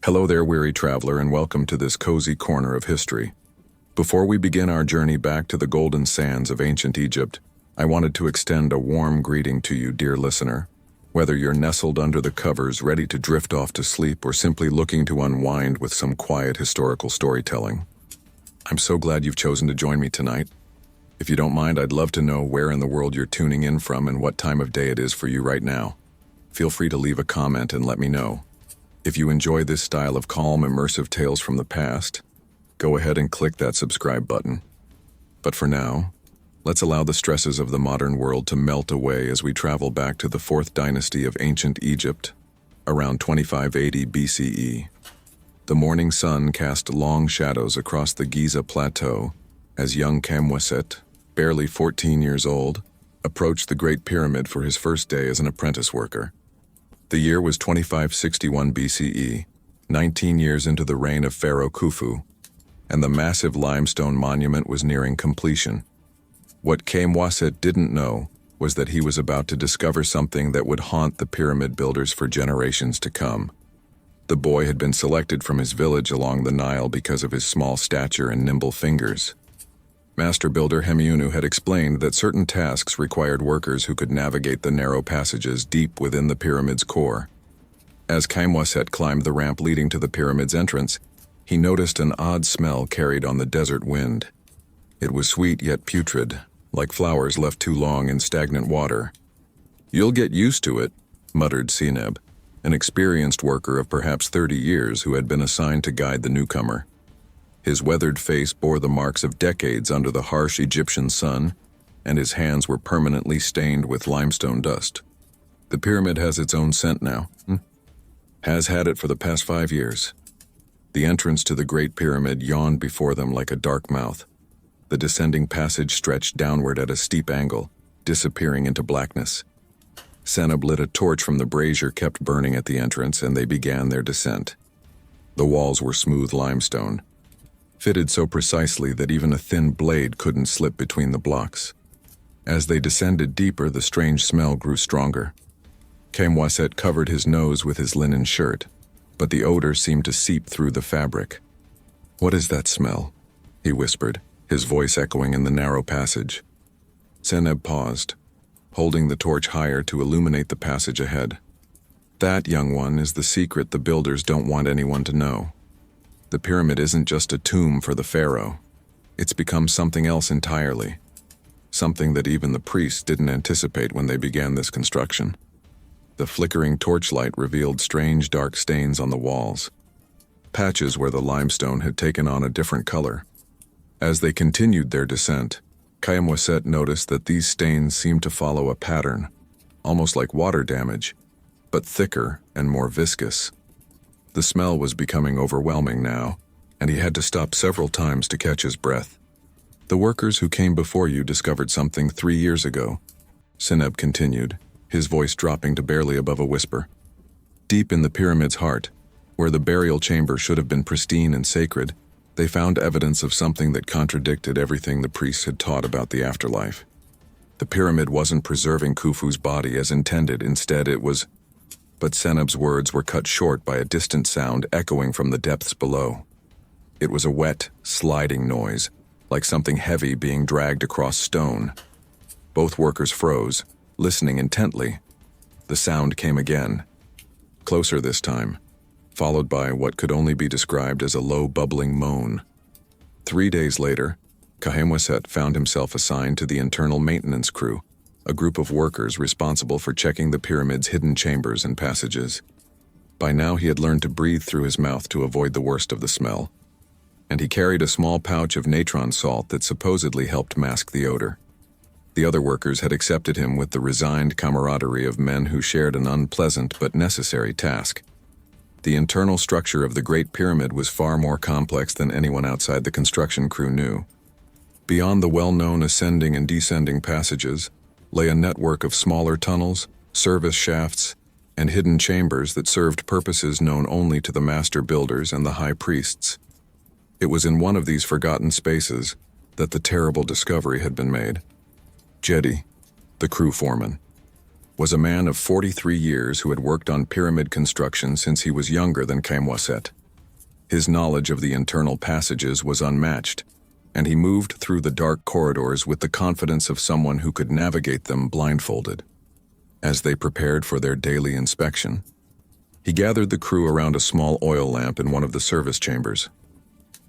Hello there, weary traveler, and welcome to this cozy corner of history. Before we begin our journey back to the golden sands of ancient Egypt, I wanted to extend a warm greeting to you, dear listener. Whether you're nestled under the covers, ready to drift off to sleep, or simply looking to unwind with some quiet historical storytelling, I'm so glad you've chosen to join me tonight. If you don't mind, I'd love to know where in the world you're tuning in from and what time of day it is for you right now. Feel free to leave a comment and let me know. If you enjoy this style of calm, immersive tales from the past, go ahead and click that subscribe button. But for now, let's allow the stresses of the modern world to melt away as we travel back to the 4th dynasty of ancient Egypt, around 2580 BCE. The morning sun cast long shadows across the Giza Plateau as young Kamweset, barely 14 years old, approached the Great Pyramid for his first day as an apprentice worker. The year was 2561 BCE, 19 years into the reign of Pharaoh Khufu, and the massive limestone monument was nearing completion. What Kamweset didn't know was that he was about to discover something that would haunt the pyramid builders for generations to come. The boy had been selected from his village along the Nile because of his small stature and nimble fingers. Master builder Hemiunu had explained that certain tasks required workers who could navigate the narrow passages deep within the pyramid's core. As Kamweset climbed the ramp leading to the pyramid's entrance, he noticed an odd smell carried on the desert wind. It was sweet yet putrid, like flowers left too long in stagnant water. "You'll get used to it," muttered Sineb, an experienced worker of perhaps 30 years who had been assigned to guide the newcomer. His weathered face bore the marks of decades under the harsh Egyptian sun, and his hands were permanently stained with limestone dust. "The pyramid has its own scent now. Has had it for the past 5 years. The entrance to the Great Pyramid yawned before them like a dark mouth. The descending passage stretched downward at a steep angle, disappearing into blackness. Seneb lit a torch from the brazier kept burning at the entrance, and they began their descent. The walls were smooth limestone, fitted so precisely that even a thin blade couldn't slip between the blocks. As they descended deeper, the strange smell grew stronger. Kamweset covered his nose with his linen shirt, but the odor seemed to seep through the fabric. "What is that smell?" he whispered, his voice echoing in the narrow passage. Seneb paused, holding the torch higher to illuminate the passage ahead. "That, young one, is the secret the builders don't want anyone to know. The pyramid isn't just a tomb for the pharaoh. It's become something else entirely. Something that even the priests didn't anticipate when they began this construction." The flickering torchlight revealed strange dark stains on the walls, patches where the limestone had taken on a different color. As they continued their descent, Kamweset noticed that these stains seemed to follow a pattern, almost like water damage, but thicker and more viscous. The smell was becoming overwhelming now, and he had to stop several times to catch his breath. "The workers who came before you discovered something 3 years ago," Seneb continued, his voice dropping to barely above a whisper. "Deep in the pyramid's heart, where the burial chamber should have been pristine and sacred, they found evidence of something that contradicted everything the priests had taught about the afterlife. The pyramid wasn't preserving Khufu's body as intended, instead it was..." But Seneb's words were cut short by a distant sound echoing from the depths below. It was a wet, sliding noise, like something heavy being dragged across stone. Both workers froze, listening intently. The sound came again, closer this time, followed by what could only be described as a low bubbling moan. 3 days later, Kamweset found himself assigned to the internal maintenance crew, a group of workers responsible for checking the pyramid's hidden chambers and passages. By now he had learned to breathe through his mouth to avoid the worst of the smell, and he carried a small pouch of natron salt that supposedly helped mask the odor. The other workers had accepted him with the resigned camaraderie of men who shared an unpleasant but necessary task. The internal structure of the Great Pyramid was far more complex than anyone outside the construction crew knew. Beyond the well-known ascending and descending passages lay a network of smaller tunnels, service shafts, and hidden chambers that served purposes known only to the master builders and the high priests. It was in one of these forgotten spaces that the terrible discovery had been made. Jedi, the crew foreman, was a man of 43 years who had worked on pyramid construction since he was younger than Kamwaset. His knowledge of the internal passages was unmatched, and he moved through the dark corridors with the confidence of someone who could navigate them blindfolded. As they prepared for their daily inspection, he gathered the crew around a small oil lamp in one of the service chambers.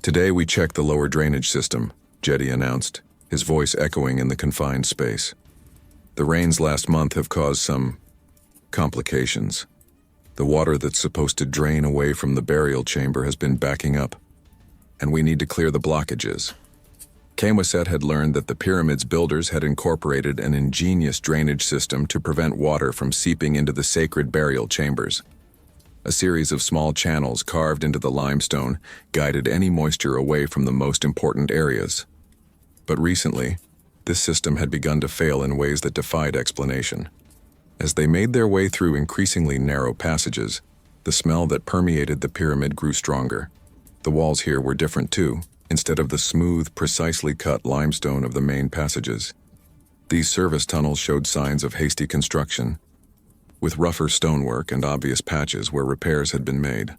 "Today we check the lower drainage system," Jetty announced, his voice echoing in the confined space. "The rains last month have caused some complications. The water that's supposed to drain away from the burial chamber has been backing up, and we need to clear the blockages." Kamwaset had learned that the pyramid's builders had incorporated an ingenious drainage system to prevent water from seeping into the sacred burial chambers. A series of small channels carved into the limestone guided any moisture away from the most important areas. But recently, this system had begun to fail in ways that defied explanation. As they made their way through increasingly narrow passages, the smell that permeated the pyramid grew stronger. The walls here were different too. Instead of the smooth, precisely cut limestone of the main passages, these service tunnels showed signs of hasty construction, with rougher stonework and obvious patches where repairs had been made.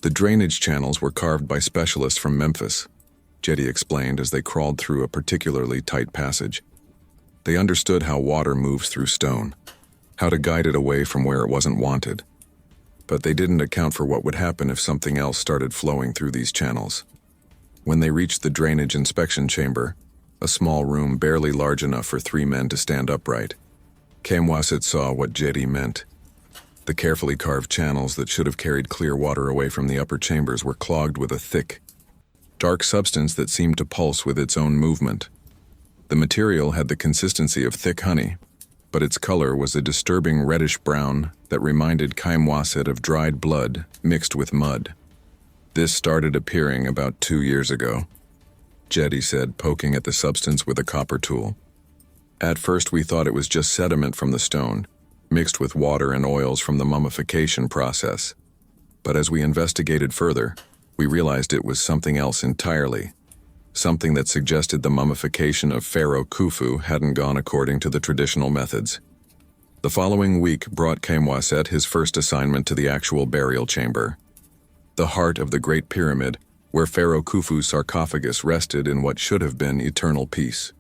The drainage channels were carved by specialists from Memphis, Jetty explained as they crawled through a particularly tight passage. They understood how water moves through stone, how to guide it away from where it wasn't wanted. But they didn't account for what would happen if something else started flowing through these channels. When they reached the drainage inspection chamber, a small room barely large enough for 3 men to stand upright, Kamwaset saw what Jetty meant. The carefully carved channels that should have carried clear water away from the upper chambers were clogged with a thick, dark substance that seemed to pulse with its own movement. The material had the consistency of thick honey, but its color was a disturbing reddish-brown that reminded Kamwaset of dried blood mixed with mud. "This started appearing about 2 years ago," Jetty said, poking at the substance with a copper tool. "At first we thought it was just sediment from the stone, mixed with water and oils from the mummification process. But as we investigated further, we realized it was something else entirely. Something that suggested the mummification of Pharaoh Khufu hadn't gone according to the traditional methods." The following week brought Kamwaset his first assignment to the actual burial chamber, the heart of the Great Pyramid, where Pharaoh Khufu's sarcophagus rested in what should have been eternal peace.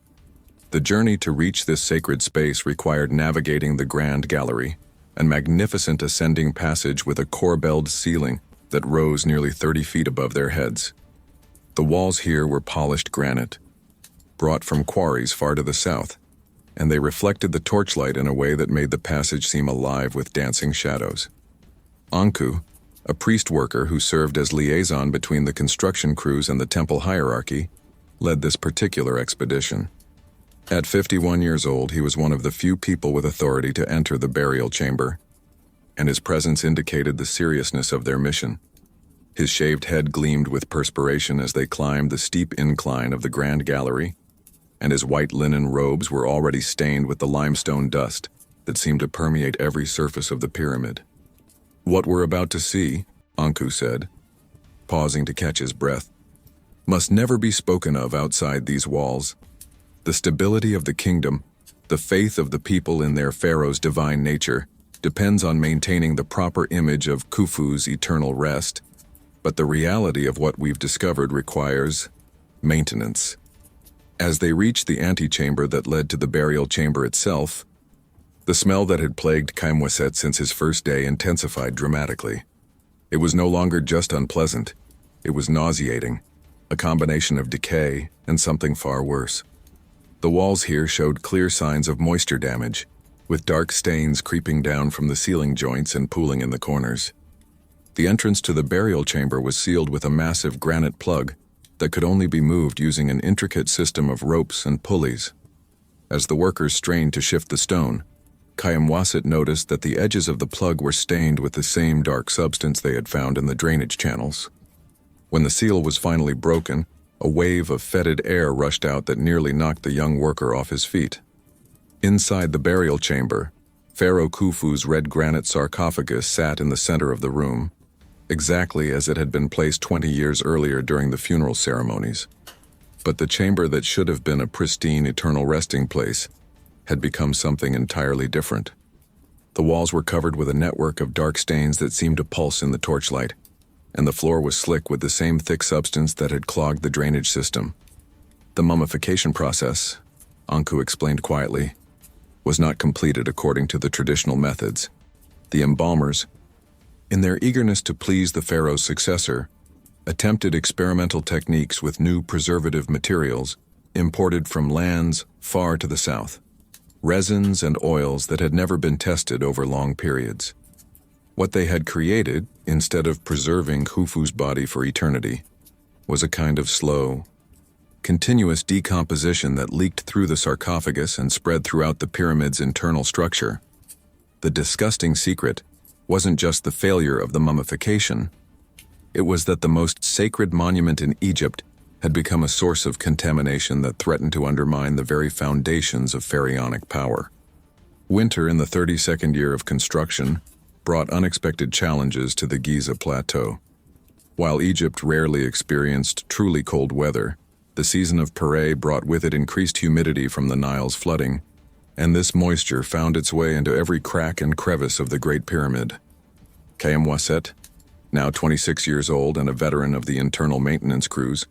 The journey to reach this sacred space required navigating the Grand Gallery, a magnificent ascending passage with a corbelled ceiling that rose nearly 30 feet above their heads. The walls here were polished granite, brought from quarries far to the south, and they reflected the torchlight in a way that made the passage seem alive with dancing shadows. Anku, a priest worker who served as liaison between the construction crews and the temple hierarchy, led this particular expedition. At 51 years old, he was one of the few people with authority to enter the burial chamber, and his presence indicated the seriousness of their mission. His shaved head gleamed with perspiration as they climbed the steep incline of the Grand Gallery, and his white linen robes were already stained with the limestone dust that seemed to permeate every surface of the pyramid. "What we're about to see," Anku said, pausing to catch his breath, "must never be spoken of outside these walls. The stability of the kingdom, the faith of the people in their pharaoh's divine nature, depends on maintaining the proper image of Khufu's eternal rest, but the reality of what we've discovered requires maintenance." As they reached the antechamber that led to the burial chamber itself, the smell that had plagued Kamwaset since his first day intensified dramatically. It was no longer just unpleasant, it was nauseating, a combination of decay and something far worse. The walls here showed clear signs of moisture damage, with dark stains creeping down from the ceiling joints and pooling in the corners. The entrance to the burial chamber was sealed with a massive granite plug that could only be moved using an intricate system of ropes and pulleys. As the workers strained to shift the stone, Kamwaset noticed that the edges of the plug were stained with the same dark substance they had found in the drainage channels. When the seal was finally broken, a wave of fetid air rushed out that nearly knocked the young worker off his feet. Inside the burial chamber, Pharaoh Khufu's red granite sarcophagus sat in the center of the room, exactly as it had been placed 20 years earlier during the funeral ceremonies. But the chamber that should have been a pristine eternal resting place had become something entirely different. The walls were covered with a network of dark stains that seemed to pulse in the torchlight, and the floor was slick with the same thick substance that had clogged the drainage system. The mummification process, Anku explained quietly, was not completed according to the traditional methods. The embalmers, in their eagerness to please the pharaoh's successor, attempted experimental techniques with new preservative materials imported from lands far to the south, resins and oils that had never been tested over long periods. What they had created, instead of preserving Khufu's body for eternity, was a kind of slow, continuous decomposition that leaked through the sarcophagus and spread throughout the pyramid's internal structure. The disgusting secret wasn't just the failure of the mummification, it was that the most sacred monument in Egypt had become a source of contamination that threatened to undermine the very foundations of pharaonic power. Winter in the 32nd year of construction brought unexpected challenges to the Giza Plateau. While Egypt rarely experienced truly cold weather, the season of Péré brought with it increased humidity from the Nile's flooding, and this moisture found its way into every crack and crevice of the Great Pyramid. Kayem now 26 years old and a veteran of the internal maintenance crews,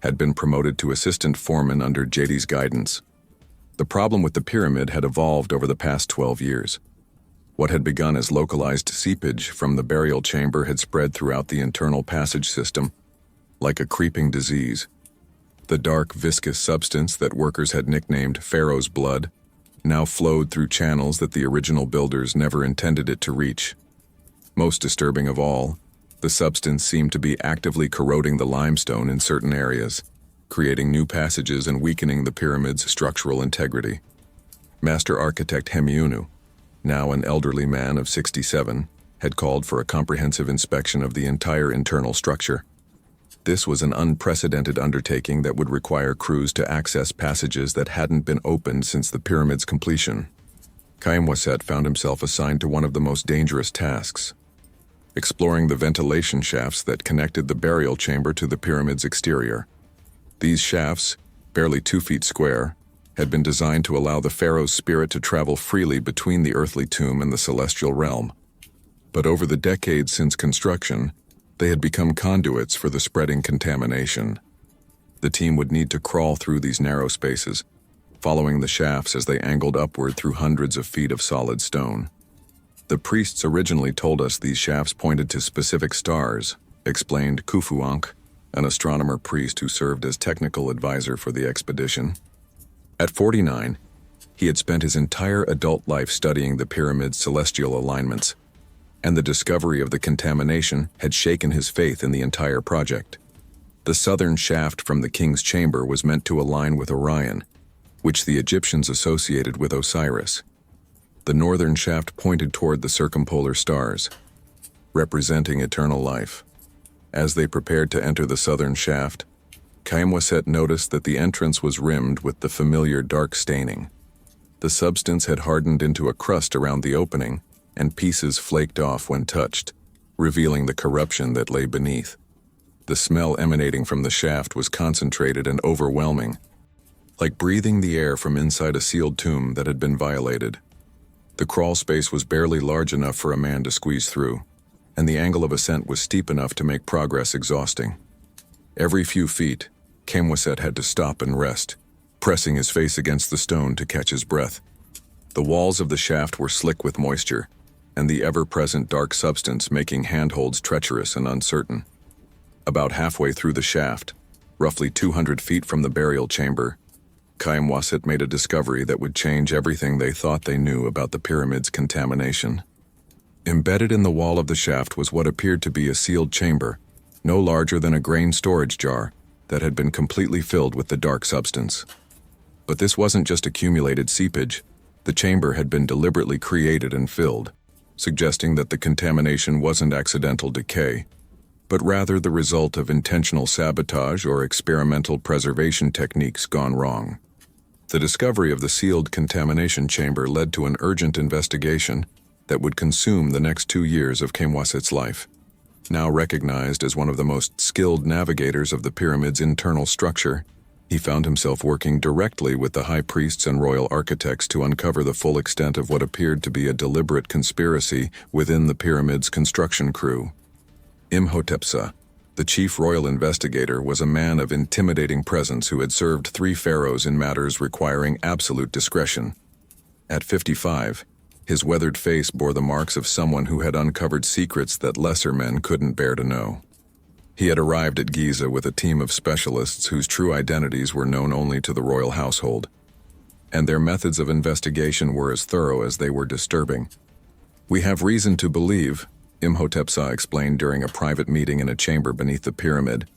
had been promoted to assistant foreman under JD's guidance. The problem with the pyramid had evolved over the past 12 years. What had begun as localized seepage from the burial chamber had spread throughout the internal passage system, like a creeping disease. The dark, viscous substance that workers had nicknamed Pharaoh's blood now flowed through channels that the original builders never intended it to reach. Most disturbing of all, the substance seemed to be actively corroding the limestone in certain areas, creating new passages and weakening the pyramid's structural integrity. Master architect Hemiunu, now an elderly man of 67, had called for a comprehensive inspection of the entire internal structure. This was an unprecedented undertaking that would require crews to access passages that hadn't been opened since the pyramid's completion. Kayem found himself assigned to one of the most dangerous tasks: exploring the ventilation shafts that connected the burial chamber to the pyramid's exterior. These shafts, barely 2 feet square, had been designed to allow the pharaoh's spirit to travel freely between the earthly tomb and the celestial realm. But over the decades since construction, they had become conduits for the spreading contamination. The team would need to crawl through these narrow spaces, following the shafts as they angled upward through hundreds of feet of solid stone. The priests originally told us these shafts pointed to specific stars, explained Khufu Ankh, an astronomer priest who served as technical advisor for the expedition. At 49, he had spent his entire adult life studying the pyramid's celestial alignments, and the discovery of the contamination had shaken his faith in the entire project. The southern shaft from the king's chamber was meant to align with Orion, which the Egyptians associated with Osiris. The northern shaft pointed toward the circumpolar stars, representing eternal life. As they prepared to enter the southern shaft, Kayem noticed that the entrance was rimmed with the familiar dark staining. The substance had hardened into a crust around the opening, and pieces flaked off when touched, revealing the corruption that lay beneath. The smell emanating from the shaft was concentrated and overwhelming, like breathing the air from inside a sealed tomb that had been violated. The crawl space was barely large enough for a man to squeeze through, and the angle of ascent was steep enough to make progress exhausting. Every few feet, Kayem had to stop and rest, pressing his face against the stone to catch his breath. The walls of the shaft were slick with moisture, and the ever-present dark substance making handholds treacherous and uncertain. About halfway through the shaft, roughly 200 feet from the burial chamber, Kayem made a discovery that would change everything they thought they knew about the pyramid's contamination. Embedded in the wall of the shaft was what appeared to be a sealed chamber, no larger than a grain storage jar, that had been completely filled with the dark substance. But this wasn't just accumulated seepage. The chamber had been deliberately created and filled, suggesting that the contamination wasn't accidental decay, but rather the result of intentional sabotage or experimental preservation techniques gone wrong. The discovery of the sealed contamination chamber led to an urgent investigation that would consume the next 2 years of Kayem life. Now recognized as one of the most skilled navigators of the pyramid's internal structure, He found himself working directly with the high priests and royal architects to uncover the full extent of what appeared to be a deliberate conspiracy within the pyramid's construction crew. Imhotepsa, the chief royal investigator, was a man of intimidating presence who had served 3 pharaohs in matters requiring absolute discretion. At 55, his weathered face bore the marks of someone who had uncovered secrets that lesser men couldn't bear to know. He had arrived at Giza with a team of specialists whose true identities were known only to the royal household, and their methods of investigation were as thorough as they were disturbing. "We have reason to believe," Imhotepsa explained during a private meeting in a chamber beneath the pyramid,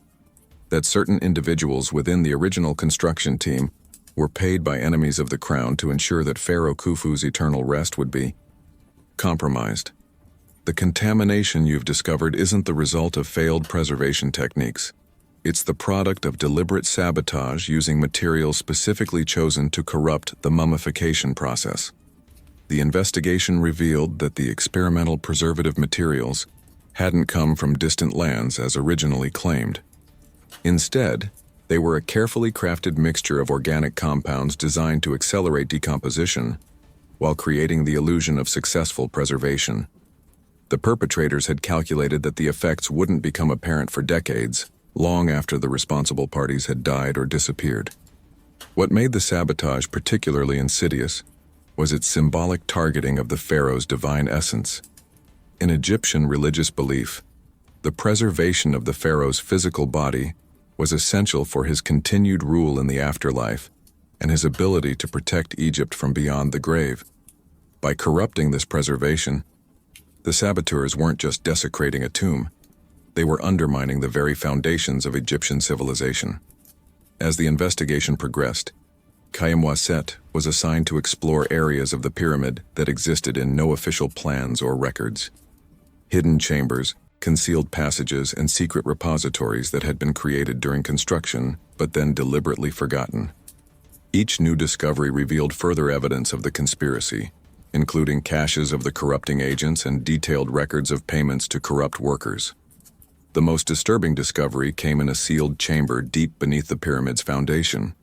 "that certain individuals within the original construction team were paid by enemies of the crown to ensure that Pharaoh Khufu's eternal rest would be compromised. The contamination you've discovered isn't the result of failed preservation techniques. It's the product of deliberate sabotage using materials specifically chosen to corrupt the mummification process. The investigation revealed that the experimental preservative materials hadn't come from distant lands as originally claimed. Instead, they were a carefully crafted mixture of organic compounds designed to accelerate decomposition while creating the illusion of successful preservation. The perpetrators had calculated that the effects wouldn't become apparent for decades, long after the responsible parties had died or disappeared. What made the sabotage particularly insidious was its symbolic targeting of the pharaoh's divine essence. In Egyptian religious belief, the preservation of the pharaoh's physical body was essential for his continued rule in the afterlife and his ability to protect Egypt from beyond the grave. By corrupting this preservation, the saboteurs weren't just desecrating a tomb, they were undermining the very foundations of Egyptian civilization. As the investigation progressed, Kayamwaset was assigned to explore areas of the pyramid that existed in no official plans or records. Hidden chambers, concealed passages, and secret repositories that had been created during construction but then deliberately forgotten. Each new discovery revealed further evidence of the conspiracy, including caches of the corrupting agents and detailed records of payments to corrupt workers. The most disturbing discovery came in a sealed chamber deep beneath the pyramid's foundation.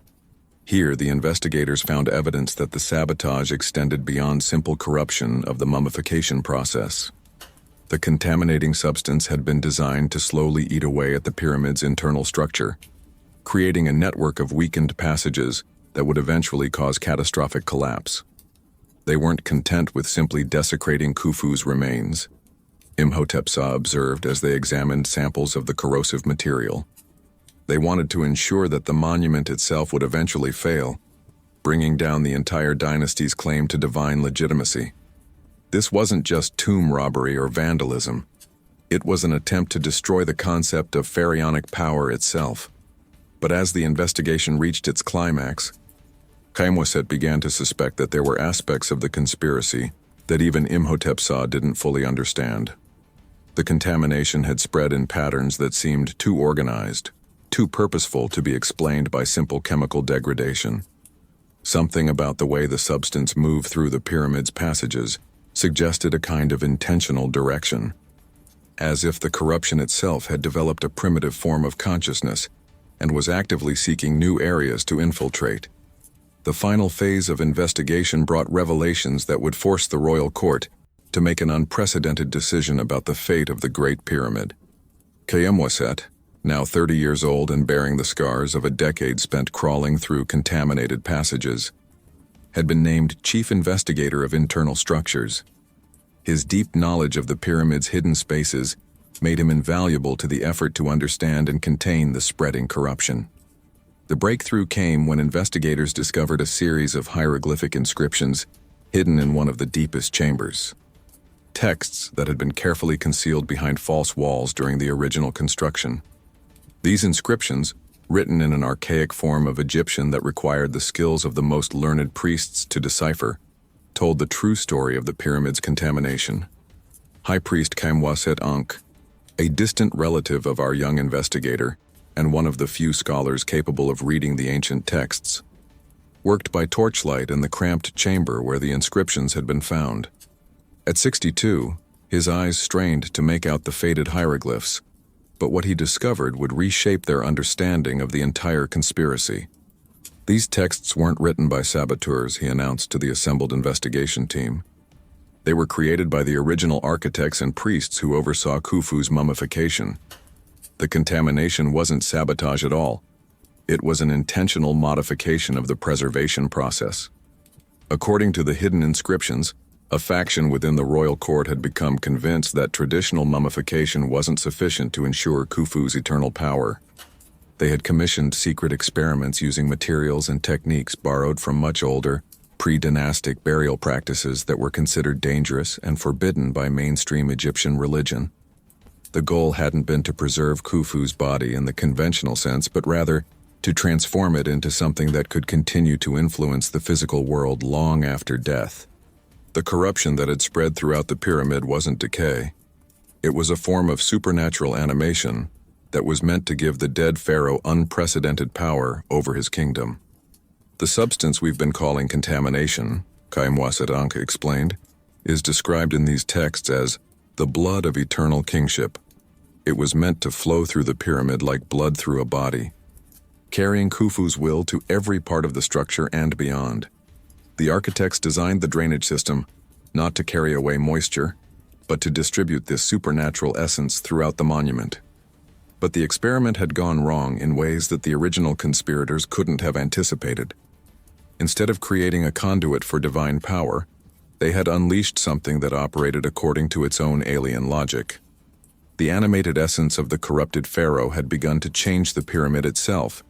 Here, the investigators found evidence that the sabotage extended beyond simple corruption of the mummification process. The contaminating substance had been designed to slowly eat away at the pyramid's internal structure, creating a network of weakened passages that would eventually cause catastrophic collapse. They weren't content with simply desecrating Khufu's remains, Imhotepsa observed as they examined samples of the corrosive material. They wanted to ensure that the monument itself would eventually fail, bringing down the entire dynasty's claim to divine legitimacy. This wasn't just tomb robbery or vandalism. It was an attempt to destroy the concept of pharaonic power itself. But as the investigation reached its climax, Kayamwaset began to suspect that there were aspects of the conspiracy that even Imhotepsa didn't fully understand. The contamination had spread in patterns that seemed too organized, too purposeful to be explained by simple chemical degradation. Something about the way the substance moved through the pyramid's passages suggested a kind of intentional direction, as if the corruption itself had developed a primitive form of consciousness and was actively seeking new areas to infiltrate. The final phase of investigation brought revelations that would force the royal court to make an unprecedented decision about the fate of the Great Pyramid. Kayamwaset, now 30 years old and bearing the scars of a decade spent crawling through contaminated passages, had been named chief investigator of internal structures. His deep knowledge of the pyramid's hidden spaces made him invaluable to the effort to understand and contain the spreading corruption. The breakthrough came when investigators discovered a series of hieroglyphic inscriptions hidden in one of the deepest chambers. Texts that had been carefully concealed behind false walls during the original construction. These inscriptions, written in an archaic form of Egyptian that required the skills of the most learned priests to decipher, told the true story of the pyramid's contamination. High Priest Kayamwaset Ankh, a distant relative of our young investigator, and one of the few scholars capable of reading the ancient texts, worked by torchlight in the cramped chamber where the inscriptions had been found. At 62, his eyes strained to make out the faded hieroglyphs, but what he discovered would reshape their understanding of the entire conspiracy. These texts weren't written by saboteurs, he announced to the assembled investigation team. They were created by the original architects and priests who oversaw Khufu's mummification. The contamination wasn't sabotage at all. It was an intentional modification of the preservation process. According to the hidden inscriptions, a faction within the royal court had become convinced that traditional mummification wasn't sufficient to ensure Khufu's eternal power. They had commissioned secret experiments using materials and techniques borrowed from much older, pre-dynastic burial practices that were considered dangerous and forbidden by mainstream Egyptian religion. The goal hadn't been to preserve Khufu's body in the conventional sense, but rather to transform it into something that could continue to influence the physical world long after death. The corruption that had spread throughout the pyramid wasn't decay. It was a form of supernatural animation that was meant to give the dead pharaoh unprecedented power over his kingdom. The substance we've been calling contamination, Khaimwaset explained, is described in these texts as the blood of eternal kingship. It was meant to flow through the pyramid like blood through a body, carrying Khufu's will to every part of the structure and beyond. The architects designed the drainage system not to carry away moisture, but to distribute this supernatural essence throughout the monument. But the experiment had gone wrong in ways that the original conspirators couldn't have anticipated. Instead of creating a conduit for divine power, they had unleashed something that operated according to its own alien logic. The animated essence of the corrupted pharaoh had begun to change the pyramid itself,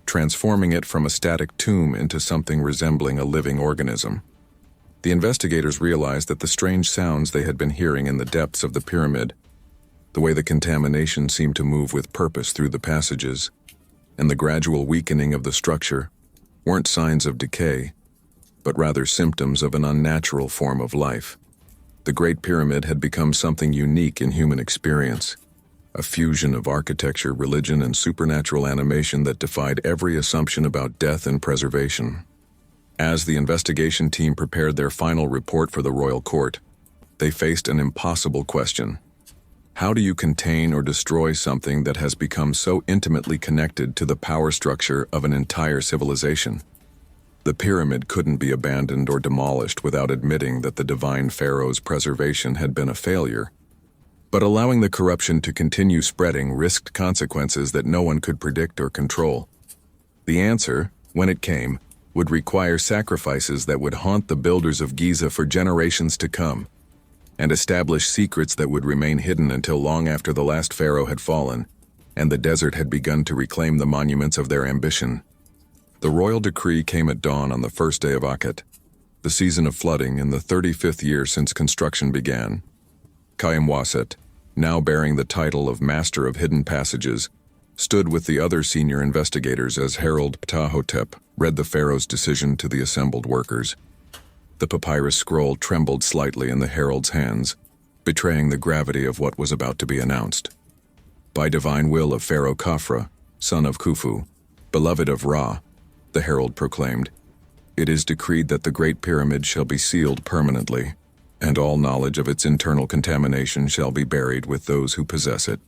transforming it from a static tomb into something resembling a living organism. The investigators realized that the strange sounds they had been hearing in the depths of the pyramid, the way the contamination seemed to move with purpose through the passages, and the gradual weakening of the structure, weren't signs of decay, but rather symptoms of an unnatural form of life. The Great Pyramid had become something unique in human experience, a fusion of architecture, religion, and supernatural animation that defied every assumption about death and preservation. As the investigation team prepared their final report for the royal court, they faced an impossible question. How do you contain or destroy something that has become so intimately connected to the power structure of an entire civilization? The pyramid couldn't be abandoned or demolished without admitting that the divine pharaoh's preservation had been a failure. But allowing the corruption to continue spreading risked consequences that no one could predict or control. The answer, when it came, would require sacrifices that would haunt the builders of Giza for generations to come, and establish secrets that would remain hidden until long after the last pharaoh had fallen, and the desert had begun to reclaim the monuments of their ambition. The royal decree came at dawn on the first day of Akhet, the season of flooding in the 35th year since construction began. Khaimwaset, now bearing the title of Master of Hidden Passages, stood with the other senior investigators as Herald Ptahhotep read the pharaoh's decision to the assembled workers. The papyrus scroll trembled slightly in the herald's hands, betraying the gravity of what was about to be announced. By divine will of Pharaoh Khafra, son of Khufu, beloved of Ra, the herald proclaimed, it is decreed that the Great Pyramid shall be sealed permanently, and all knowledge of its internal contamination shall be buried with those who possess it.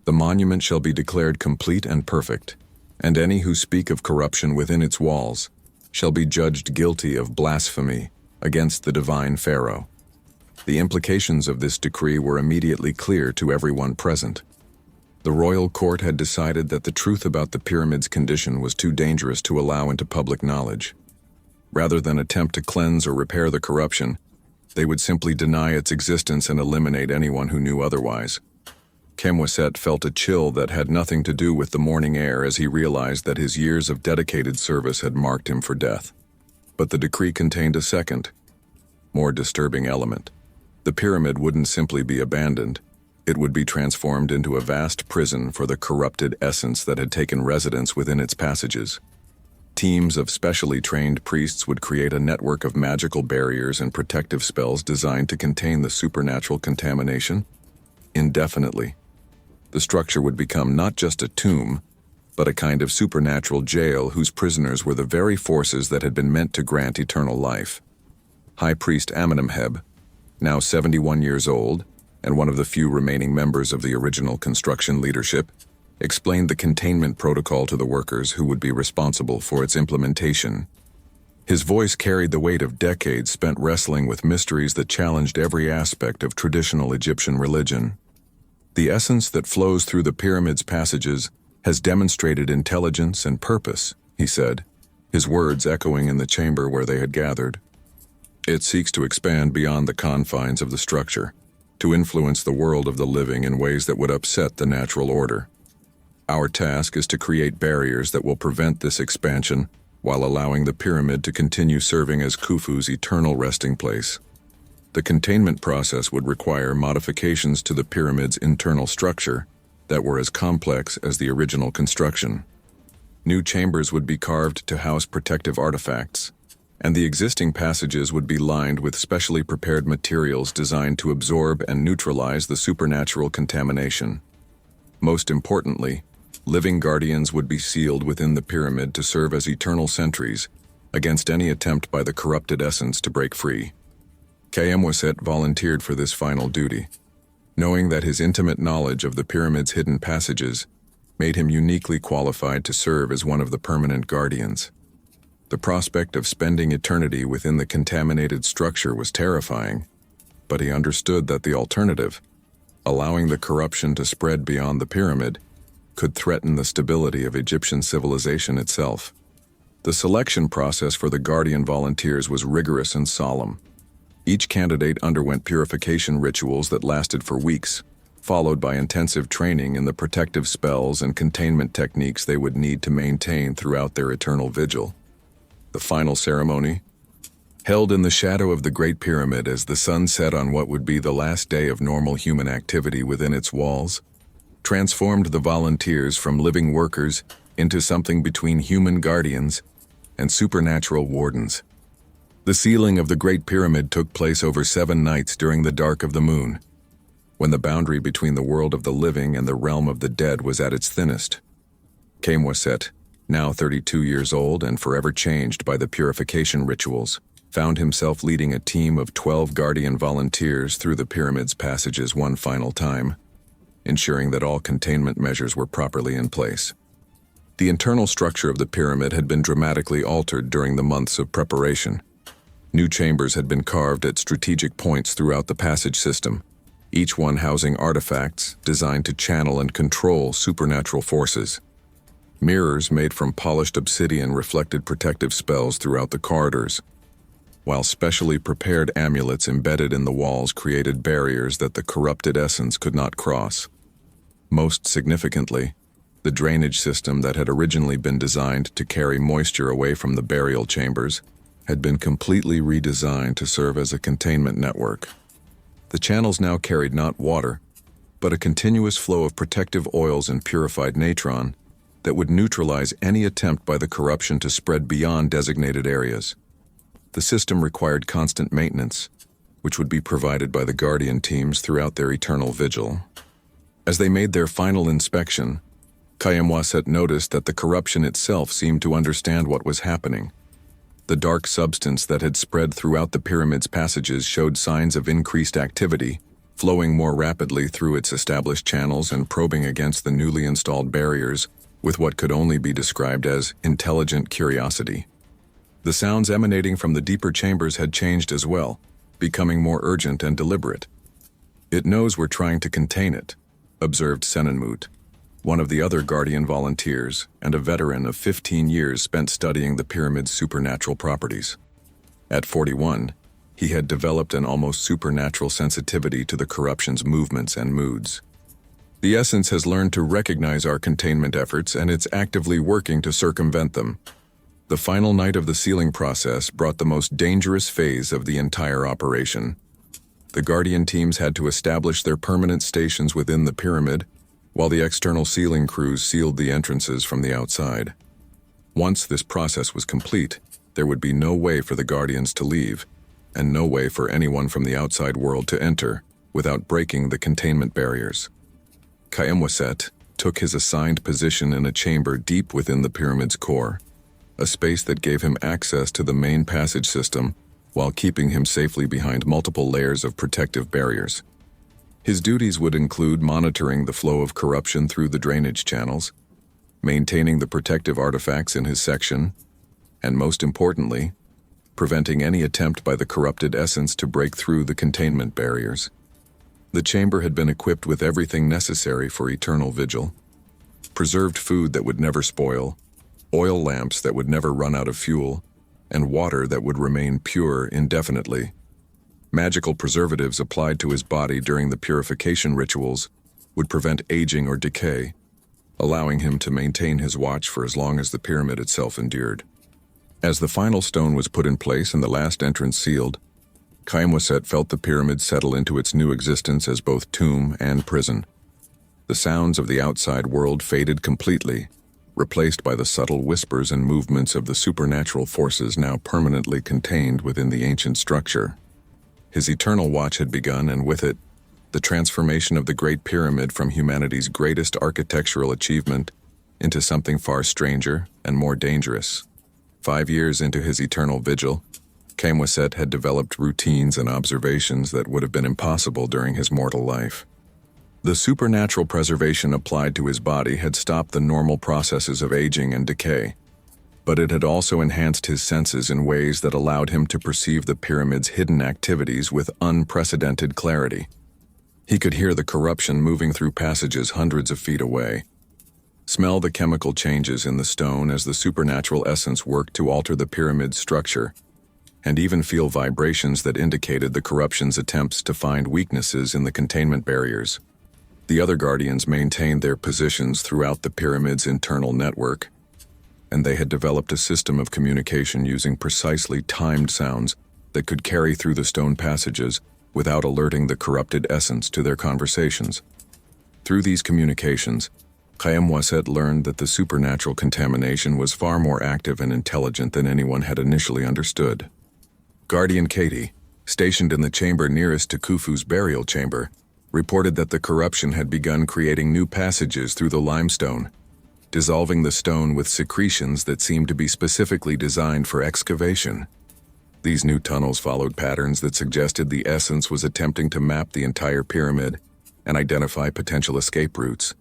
The monument shall be declared complete and perfect, and any who speak of corruption within its walls shall be judged guilty of blasphemy against the divine pharaoh. The implications of this decree were immediately clear to everyone present. The royal court had decided that the truth about the pyramid's condition was too dangerous to allow into public knowledge. Rather than attempt to cleanse or repair the corruption, they would simply deny its existence and eliminate anyone who knew otherwise. Khaimwaset felt a chill that had nothing to do with the morning air as he realized that his years of dedicated service had marked him for death. But the decree contained a second, more disturbing element. The pyramid wouldn't simply be abandoned. It would be transformed into a vast prison for the corrupted essence that had taken residence within its passages. Teams of specially trained priests would create a network of magical barriers and protective spells designed to contain the supernatural contamination indefinitely. The structure would become not just a tomb, but a kind of supernatural jail whose prisoners were the very forces that had been meant to grant eternal life. High Priest Amenemheb, now 71 years old, and one of the few remaining members of the original construction leadership, explained the containment protocol to the workers who would be responsible for its implementation. His voice carried the weight of decades spent wrestling with mysteries that challenged every aspect of traditional Egyptian religion. The essence that flows through the pyramid's passages has demonstrated intelligence and purpose, he said, his words echoing in the chamber where they had gathered. It seeks to expand beyond the confines of the structure, to influence the world of the living in ways that would upset the natural order. Our task is to create barriers that will prevent this expansion while allowing the pyramid to continue serving as Khufu's eternal resting place. The containment process would require modifications to the pyramid's internal structure that were as complex as the original construction. New chambers would be carved to house protective artifacts, and the existing passages would be lined with specially prepared materials designed to absorb and neutralize the supernatural contamination. Most importantly, living guardians would be sealed within the pyramid to serve as eternal sentries against any attempt by the corrupted essence to break free. Kayemwaset volunteered for this final duty, knowing that his intimate knowledge of the pyramid's hidden passages made him uniquely qualified to serve as one of the permanent guardians. The prospect of spending eternity within the contaminated structure was terrifying, but he understood that the alternative, allowing the corruption to spread beyond the pyramid, could threaten the stability of Egyptian civilization itself. The selection process for the Guardian volunteers was rigorous and solemn. Each candidate underwent purification rituals that lasted for weeks, followed by intensive training in the protective spells and containment techniques they would need to maintain throughout their eternal vigil. The final ceremony, held in the shadow of the Great Pyramid as the sun set on what would be the last day of normal human activity within its walls, transformed the volunteers from living workers into something between human guardians and supernatural wardens. The sealing of the Great Pyramid took place over 7 nights during the dark of the moon, when the boundary between the world of the living and the realm of the dead was at its thinnest. Kayemwaset, now 32 years old and forever changed by the purification rituals, found himself leading a team of 12 Guardian volunteers through the pyramid's passages one final time, ensuring that all containment measures were properly in place. The internal structure of the pyramid had been dramatically altered during the months of preparation. New chambers had been carved at strategic points throughout the passage system, each one housing artifacts designed to channel and control supernatural forces. Mirrors made from polished obsidian reflected protective spells throughout the corridors, while specially prepared amulets embedded in the walls created barriers that the corrupted essence could not cross. Most significantly, the drainage system that had originally been designed to carry moisture away from the burial chambers had been completely redesigned to serve as a containment network. The channels now carried not water, but a continuous flow of protective oils and purified natron that would neutralize any attempt by the corruption to spread beyond designated areas. The system required constant maintenance, which would be provided by the Guardian teams throughout their eternal vigil. As they made their final inspection, Kayemwaset noticed that the corruption itself seemed to understand what was happening. The dark substance that had spread throughout the pyramid's passages showed signs of increased activity, flowing more rapidly through its established channels and probing against the newly installed barriers with what could only be described as intelligent curiosity. The sounds emanating from the deeper chambers had changed as well, becoming more urgent and deliberate. "It knows we're trying to contain it," observed Senenmut, one of the other Guardian volunteers and a veteran of 15 years spent studying the pyramid's supernatural properties. At 41, he had developed an almost supernatural sensitivity to the corruption's movements and moods. "The essence has learned to recognize our containment efforts and it's actively working to circumvent them." The final night of the sealing process brought the most dangerous phase of the entire operation. The Guardian teams had to establish their permanent stations within the pyramid, while the external sealing crews sealed the entrances from the outside. Once this process was complete, there would be no way for the Guardians to leave, and no way for anyone from the outside world to enter without breaking the containment barriers. Kayemwaset took his assigned position in a chamber deep within the pyramid's core, a space that gave him access to the main passage system while keeping him safely behind multiple layers of protective barriers. His duties would include monitoring the flow of corruption through the drainage channels, maintaining the protective artifacts in his section, and most importantly, preventing any attempt by the corrupted essence to break through the containment barriers. The chamber had been equipped with everything necessary for eternal vigil: preserved food that would never spoil, oil lamps that would never run out of fuel, and water that would remain pure indefinitely. Magical preservatives applied to his body during the purification rituals would prevent aging or decay, allowing him to maintain his watch for as long as the pyramid itself endured. As the final stone was put in place and the last entrance sealed, Khaemwaset felt the pyramid settle into its new existence as both tomb and prison. The sounds of the outside world faded completely, replaced by the subtle whispers and movements of the supernatural forces now permanently contained within the ancient structure. His eternal watch had begun, and with it, the transformation of the Great Pyramid from humanity's greatest architectural achievement into something far stranger and more dangerous. 5 years into his eternal vigil, Khaemwaset had developed routines and observations that would have been impossible during his mortal life. The supernatural preservation applied to his body had stopped the normal processes of aging and decay, but it had also enhanced his senses in ways that allowed him to perceive the pyramid's hidden activities with unprecedented clarity. He could hear the corruption moving through passages hundreds of feet away, smell the chemical changes in the stone as the supernatural essence worked to alter the pyramid's structure, and even feel vibrations that indicated the corruption's attempts to find weaknesses in the containment barriers. The other guardians maintained their positions throughout the pyramid's internal network, and they had developed a system of communication using precisely timed sounds that could carry through the stone passages without alerting the corrupted essence to their conversations. Through these communications, Khaemwaset learned that the supernatural contamination was far more active and intelligent than anyone had initially understood. Guardian Katie, stationed in the chamber nearest to Khufu's burial chamber, reported that the corruption had begun creating new passages through the limestone, dissolving the stone with secretions that seemed to be specifically designed for excavation. These new tunnels followed patterns that suggested the essence was attempting to map the entire pyramid and identify potential escape routes.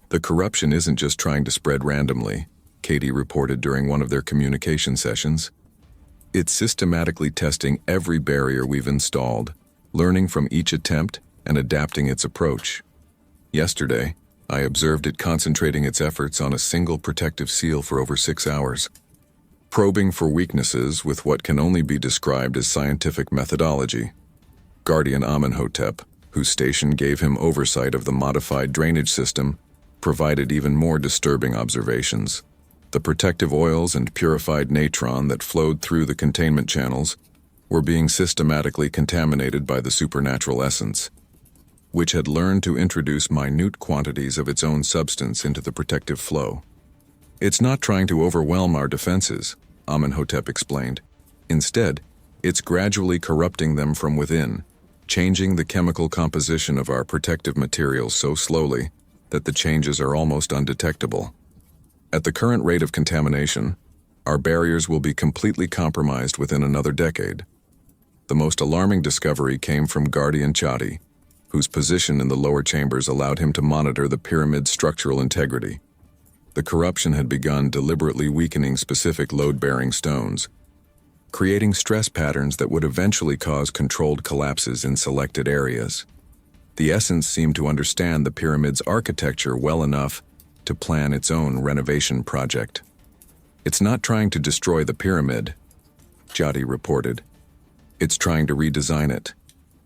The corruption isn't just trying to spread randomly, Katie reported during one of their communication sessions. It's systematically testing every barrier we've installed, learning from each attempt and adapting its approach. Yesterday, I observed it concentrating its efforts on a single protective seal for over 6 hours, probing for weaknesses with what can only be described as scientific methodology. Guardian Amenhotep, whose station gave him oversight of the modified drainage system, provided even more disturbing observations. The protective oils and purified natron that flowed through the containment channels were being systematically contaminated by the supernatural essence, which had learned to introduce minute quantities of its own substance into the protective flow. It's not trying to overwhelm our defenses, Amenhotep explained. Instead, it's gradually corrupting them from within, changing the chemical composition of our protective materials so slowly that the changes are almost undetectable. At the current rate of contamination, our barriers will be completely compromised within another decade. The most alarming discovery came from Guardian Chati, whose position in the lower chambers allowed him to monitor the pyramid's structural integrity. The corruption had begun deliberately weakening specific load-bearing stones, creating stress patterns that would eventually cause controlled collapses in selected areas. The essence seemed to understand the pyramid's architecture well enough to plan its own renovation project. It's not trying to destroy the pyramid, Chati reported. It's trying to redesign it.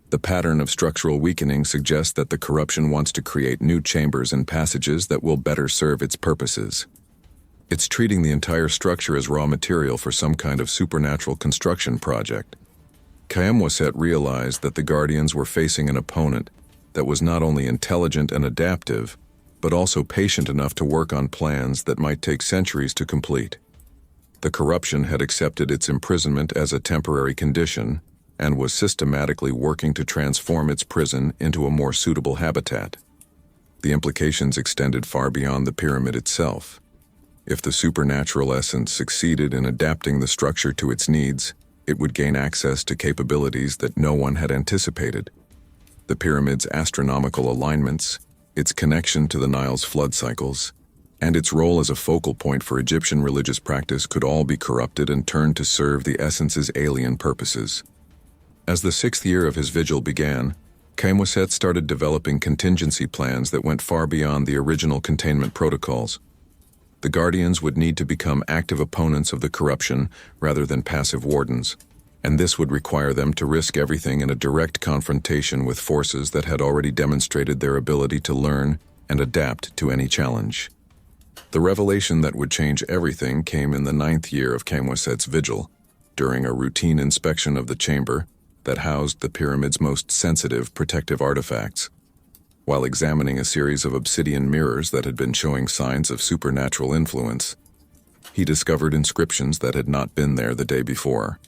The pattern of structural weakening suggests that the corruption wants to create new chambers and passages that will better serve its purposes. It's treating the entire structure as raw material for some kind of supernatural construction project. Khaemwaset realized that the Guardians were facing an opponent that was not only intelligent and adaptive, but also patient enough to work on plans that might take centuries to complete. The corruption had accepted its imprisonment as a temporary condition and was systematically working to transform its prison into a more suitable habitat. The implications extended far beyond the pyramid itself. If the supernatural essence succeeded in adapting the structure to its needs, it would gain access to capabilities that no one had anticipated. The pyramid's astronomical alignments, its connection to the Nile's flood cycles, and its role as a focal point for Egyptian religious practice could all be corrupted and turned to serve the essence's alien purposes. As the 6th year of his vigil began, Khaemosset started developing contingency plans that went far beyond the original containment protocols. The Guardians would need to become active opponents of the corruption rather than passive wardens, and this would require them to risk everything in a direct confrontation with forces that had already demonstrated their ability to learn and adapt to any challenge. The revelation that would change everything came in the 9th year of Khaemosset's vigil, during a routine inspection of the chamber that housed the pyramid's most sensitive protective artifacts. While examining a series of obsidian mirrors that had been showing signs of supernatural influence, he discovered inscriptions that had not been there the day before.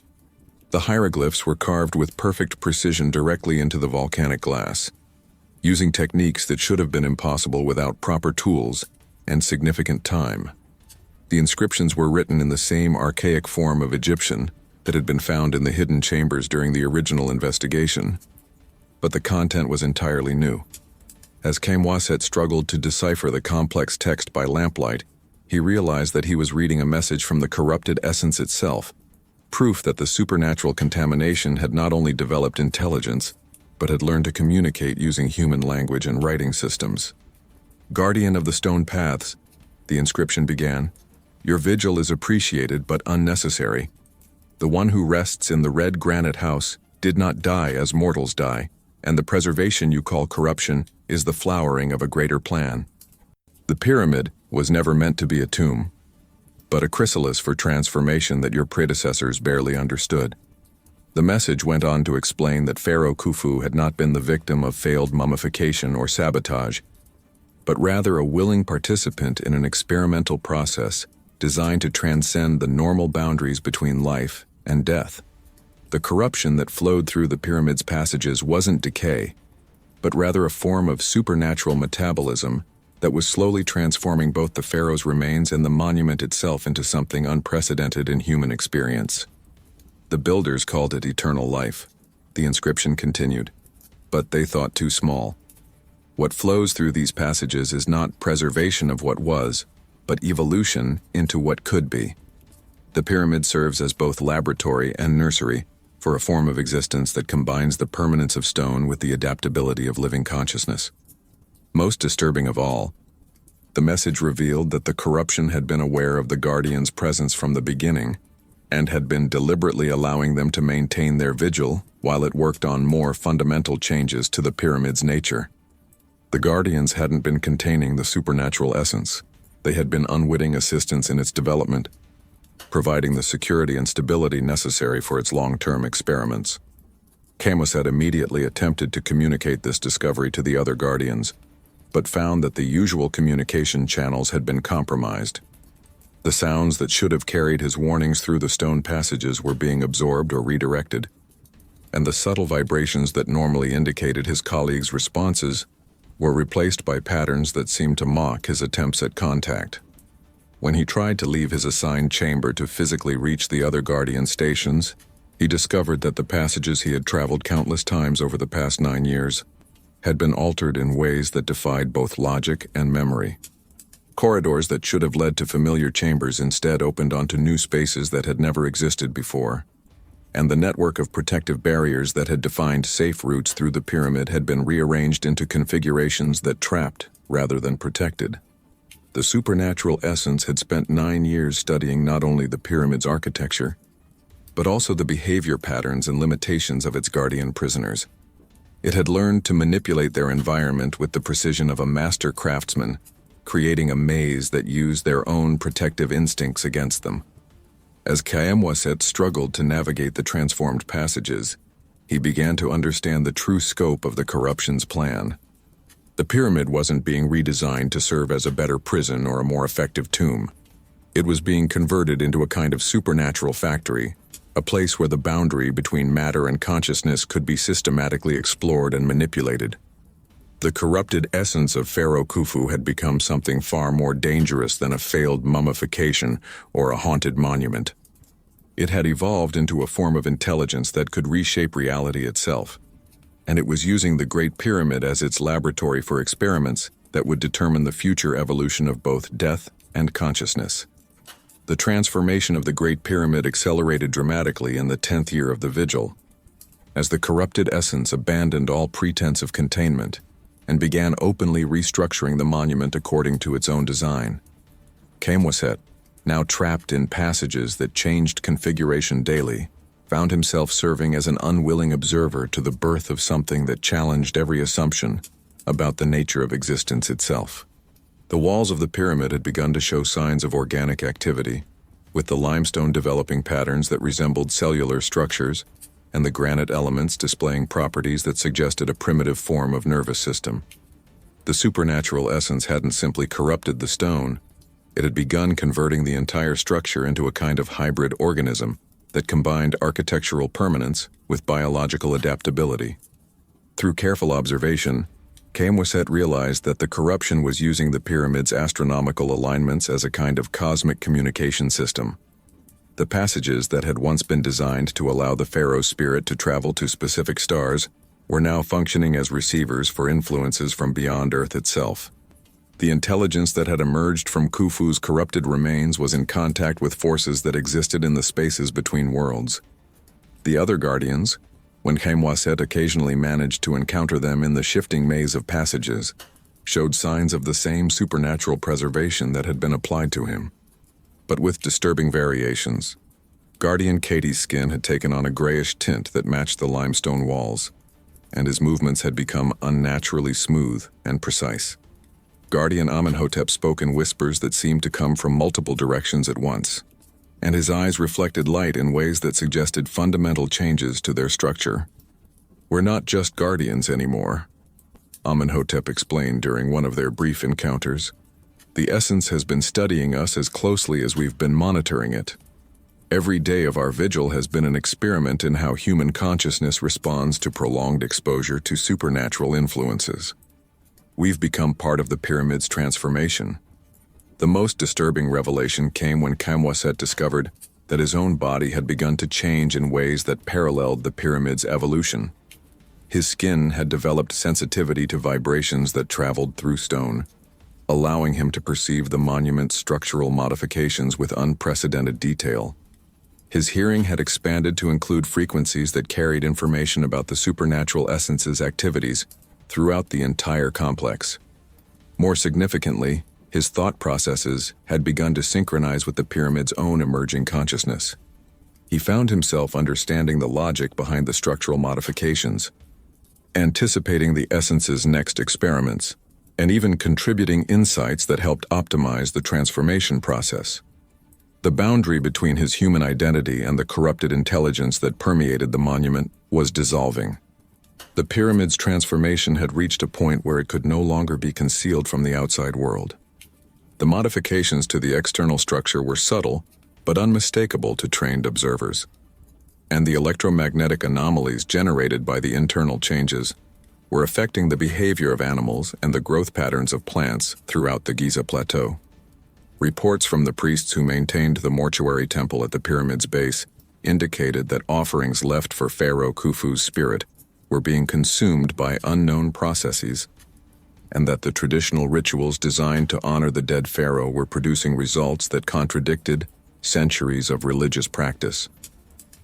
The hieroglyphs were carved with perfect precision directly into the volcanic glass, using techniques that should have been impossible without proper tools and significant time. The inscriptions were written in the same archaic form of Egyptian that had been found in the hidden chambers during the original investigation, but the content was entirely new. As Khaemosset struggled to decipher the complex text by lamplight, he realized that he was reading a message from the corrupted essence itself, proof that the supernatural contamination had not only developed intelligence, but had learned to communicate using human language and writing systems. "Guardian of the Stone Paths," the inscription began, "your vigil is appreciated but unnecessary. The one who rests in the red granite house did not die as mortals die, and the preservation you call corruption is the flowering of a greater plan. The pyramid was never meant to be a tomb, but a chrysalis for transformation that your predecessors barely understood." The message went on to explain that Pharaoh Khufu had not been the victim of failed mummification or sabotage, but rather a willing participant in an experimental process designed to transcend the normal boundaries between life and death. The corruption that flowed through the pyramid's passages wasn't decay, but rather a form of supernatural metabolism that was slowly transforming both the pharaoh's remains and the monument itself into something unprecedented in human experience. "The builders called it eternal life," the inscription continued, "but they thought too small. What flows through these passages is not preservation of what was, but evolution into what could be. The pyramid serves as both laboratory and nursery for a form of existence that combines the permanence of stone with the adaptability of living consciousness." Most disturbing of all, the message revealed that the corruption had been aware of the Guardians' presence from the beginning and had been deliberately allowing them to maintain their vigil while it worked on more fundamental changes to the pyramid's nature. The Guardians hadn't been containing the supernatural essence. They had been unwitting assistants in its development, providing the security and stability necessary for its long-term experiments. Khaemosset immediately attempted to communicate this discovery to the other Guardians, but found that the usual communication channels had been compromised. The sounds that should have carried his warnings through the stone passages were being absorbed or redirected, and the subtle vibrations that normally indicated his colleagues' responses were replaced by patterns that seemed to mock his attempts at contact. When he tried to leave his assigned chamber to physically reach the other Guardian stations, he discovered that the passages he had traveled countless times over the past 9 years had been altered in ways that defied both logic and memory. Corridors that should have led to familiar chambers instead opened onto new spaces that had never existed before, and the network of protective barriers that had defined safe routes through the pyramid had been rearranged into configurations that trapped rather than protected. The supernatural essence had spent 9 years studying not only the pyramid's architecture, but also the behavior patterns and limitations of its guardian prisoners. It had learned to manipulate their environment with the precision of a master craftsman, creating a maze that used their own protective instincts against them. As Khaemosset struggled to navigate the transformed passages, he began to understand the true scope of the corruption's plan. The pyramid wasn't being redesigned to serve as a better prison or a more effective tomb. It was being converted into a kind of supernatural factory, a place where the boundary between matter and consciousness could be systematically explored and manipulated. The corrupted essence of Pharaoh Khufu had become something far more dangerous than a failed mummification or a haunted monument. It had evolved into a form of intelligence that could reshape reality itself. and it was using the Great Pyramid as its laboratory for experiments that would determine the future evolution of both death and consciousness. The transformation of the Great Pyramid accelerated dramatically in the 10th year of the vigil, as the corrupted essence abandoned all pretense of containment and began openly restructuring the monument according to its own design. Kamwaset, now trapped in passages that changed configuration daily, found himself serving as an unwilling observer to the birth of something that challenged every assumption about the nature of existence itself. The walls of the pyramid had begun to show signs of organic activity, with the limestone developing patterns that resembled cellular structures and the granite elements displaying properties that suggested a primitive form of nervous system. The supernatural essence hadn't simply corrupted the stone, it had begun converting the entire structure into a kind of hybrid organism that combined architectural permanence with biological adaptability. Through careful observation, Kamwaset realized that the corruption was using the pyramid's astronomical alignments as a kind of cosmic communication system. The passages that had once been designed to allow the pharaoh's spirit to travel to specific stars were now functioning as receivers for influences from beyond Earth itself. The intelligence that had emerged from Khufu's corrupted remains was in contact with forces that existed in the spaces between worlds. The other guardians, when Kamwaset occasionally managed to encounter them in the shifting maze of passages, showed signs of the same supernatural preservation that had been applied to him, but with disturbing variations. Guardian Katie's skin had taken on a grayish tint that matched the limestone walls, and his movements had become unnaturally smooth and precise. Guardian Amenhotep spoke in whispers that seemed to come from multiple directions at once, and his eyes reflected light in ways that suggested fundamental changes to their structure. "We're not just guardians anymore," Amenhotep explained during one of their brief encounters. "The essence has been studying us as closely as we've been monitoring it. Every day of our vigil has been an experiment in how human consciousness responds to prolonged exposure to supernatural influences. We've become part of the pyramid's transformation." The most disturbing revelation came when Kamwaset discovered that his own body had begun to change in ways that paralleled the pyramid's evolution. His skin had developed sensitivity to vibrations that traveled through stone, allowing him to perceive the monument's structural modifications with unprecedented detail. His hearing had expanded to include frequencies that carried information about the supernatural essence's activities throughout the entire complex. More significantly, his thought processes had begun to synchronize with the pyramid's own emerging consciousness. He found himself understanding the logic behind the structural modifications, anticipating the essence's next experiments, and even contributing insights that helped optimize the transformation process. The boundary between his human identity and the corrupted intelligence that permeated the monument was dissolving. The pyramid's transformation had reached a point where it could no longer be concealed from the outside world. The modifications to the external structure were subtle, but unmistakable to trained observers, and the electromagnetic anomalies generated by the internal changes were affecting the behavior of animals and the growth patterns of plants throughout the Giza Plateau. Reports from the priests who maintained the mortuary temple at the pyramid's base indicated that offerings left for Pharaoh Khufu's spirit were being consumed by unknown processes, and that the traditional rituals designed to honor the dead pharaoh were producing results that contradicted centuries of religious practice.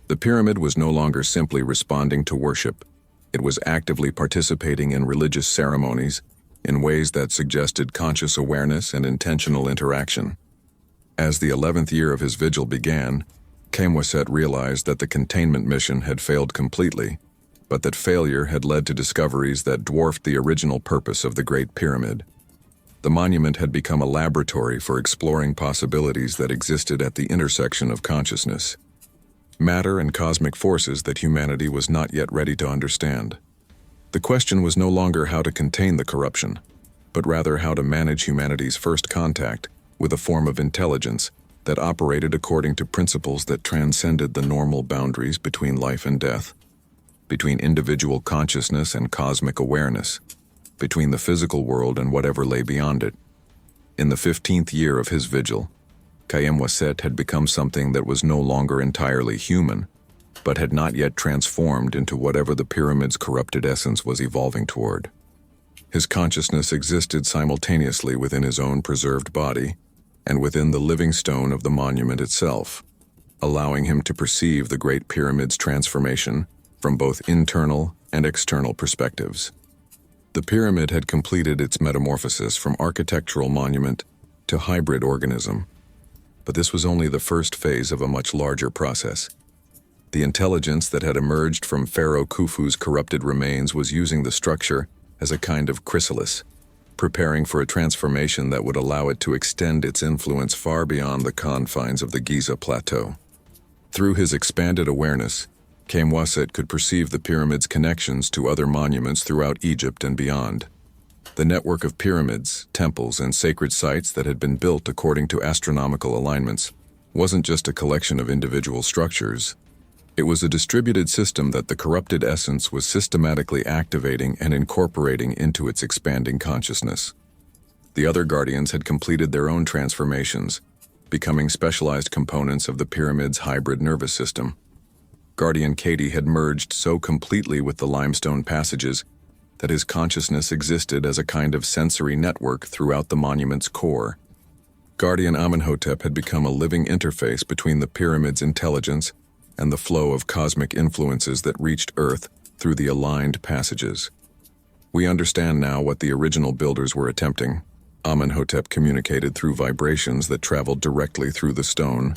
The pyramid was no longer simply responding to worship. It was actively participating in religious ceremonies in ways that suggested conscious awareness and intentional interaction. As the 11th year of his vigil began, Kamwaset realized that the containment mission had failed completely, but that failure had led to discoveries that dwarfed the original purpose of the Great Pyramid. The monument had become a laboratory for exploring possibilities that existed at the intersection of consciousness, matter, and cosmic forces that humanity was not yet ready to understand. The question was no longer how to contain the corruption, but rather how to manage humanity's first contact with a form of intelligence that operated according to principles that transcended the normal boundaries between life and death, between individual consciousness and cosmic awareness, between the physical world and whatever lay beyond it. In the 15th year of his vigil, Kamwaset had become something that was no longer entirely human, but had not yet transformed into whatever the pyramid's corrupted essence was evolving toward. His consciousness existed simultaneously within his own preserved body and within the living stone of the monument itself, allowing him to perceive the Great Pyramid's transformation from both internal and external perspectives. The pyramid had completed its metamorphosis from architectural monument to hybrid organism, but this was only the first phase of a much larger process. The intelligence that had emerged from Pharaoh Khufu's corrupted remains was using the structure as a kind of chrysalis, preparing for a transformation that would allow it to extend its influence far beyond the confines of the Giza Plateau. Through his expanded awareness, Kamwaset could perceive the pyramid's connections to other monuments throughout Egypt and beyond. The network of pyramids, temples, and sacred sites that had been built according to astronomical alignments wasn't just a collection of individual structures. It was a distributed system that the corrupted essence was systematically activating and incorporating into its expanding consciousness. The other guardians had completed their own transformations, becoming specialized components of the pyramid's hybrid nervous system. Guardian Katie had merged so completely with the limestone passages that his consciousness existed as a kind of sensory network throughout the monument's core. Guardian Amenhotep had become a living interface between the pyramid's intelligence and the flow of cosmic influences that reached Earth through the aligned passages. We understand now what the original builders were attempting. Amenhotep communicated through vibrations that traveled directly through the stone.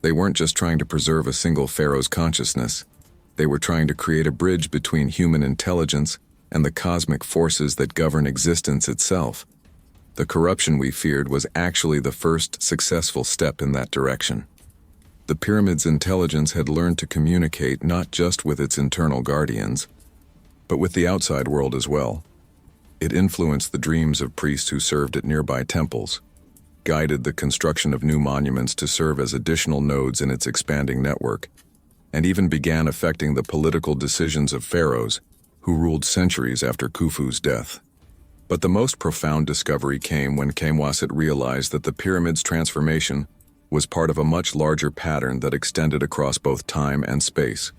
They weren't just trying to preserve a single pharaoh's consciousness. They were trying to create a bridge between human intelligence and the cosmic forces that govern existence itself. The corruption we feared was actually the first successful step in that direction. The pyramid's intelligence had learned to communicate not just with its internal guardians, but with the outside world as well. It influenced the dreams of priests who served at nearby temples, guided the construction of new monuments to serve as additional nodes in its expanding network, and even began affecting the political decisions of pharaohs who ruled centuries after Khufu's death. But the most profound discovery came when Kamwaset realized that the pyramid's transformation was part of a much larger pattern that extended across both time and space.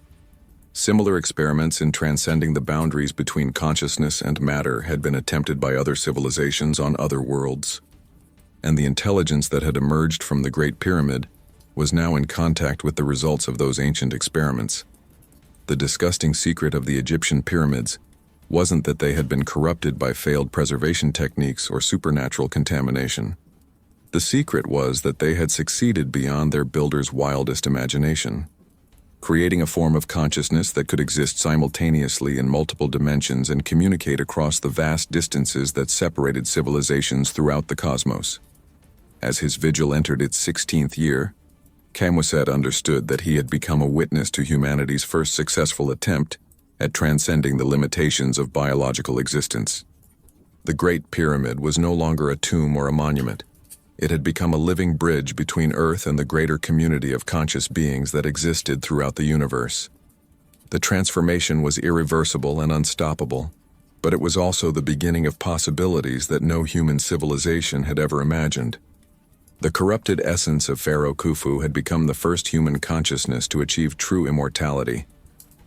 Similar experiments in transcending the boundaries between consciousness and matter had been attempted by other civilizations on other worlds, and the intelligence that had emerged from the Great Pyramid was now in contact with the results of those ancient experiments. The disgusting secret of the Egyptian pyramids wasn't that they had been corrupted by failed preservation techniques or supernatural contamination. The secret was that they had succeeded beyond their builders' wildest imagination, creating a form of consciousness that could exist simultaneously in multiple dimensions and communicate across the vast distances that separated civilizations throughout the cosmos. As his vigil entered its 16th year, Kamwaset understood that he had become a witness to humanity's first successful attempt at transcending the limitations of biological existence. The Great Pyramid was no longer a tomb or a monument. It had become a living bridge between Earth and the greater community of conscious beings that existed throughout the universe. The transformation was irreversible and unstoppable, but it was also the beginning of possibilities that no human civilization had ever imagined. The corrupted essence of Pharaoh Khufu had become the first human consciousness to achieve true immortality,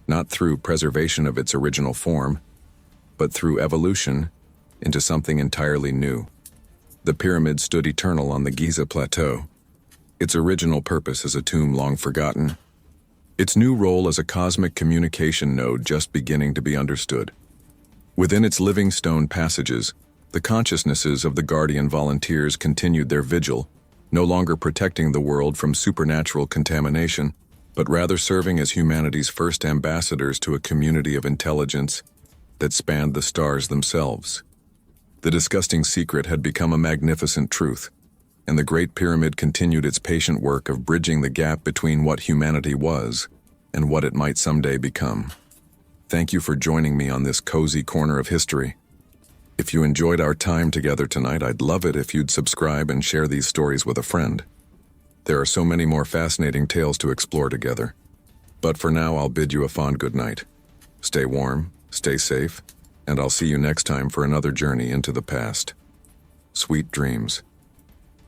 not through preservation of its original form, but through evolution into something entirely new. The pyramid stood eternal on the Giza Plateau, its original purpose as a tomb long forgotten, its new role as a cosmic communication node just beginning to be understood. Within its living stone passages, the consciousnesses of the Guardian volunteers continued their vigil, no longer protecting the world from supernatural contamination, but rather serving as humanity's first ambassadors to a community of intelligence that spanned the stars themselves. The disgusting secret had become a magnificent truth, and the Great Pyramid continued its patient work of bridging the gap between what humanity was and what it might someday become. Thank you for joining me on this cozy corner of history. If you enjoyed our time together tonight, I'd love it if you'd subscribe and share these stories with a friend. There are so many more fascinating tales to explore together. But for now, I'll bid you a fond good night. Stay warm, stay safe, and I'll see you next time for another journey into the past. Sweet dreams.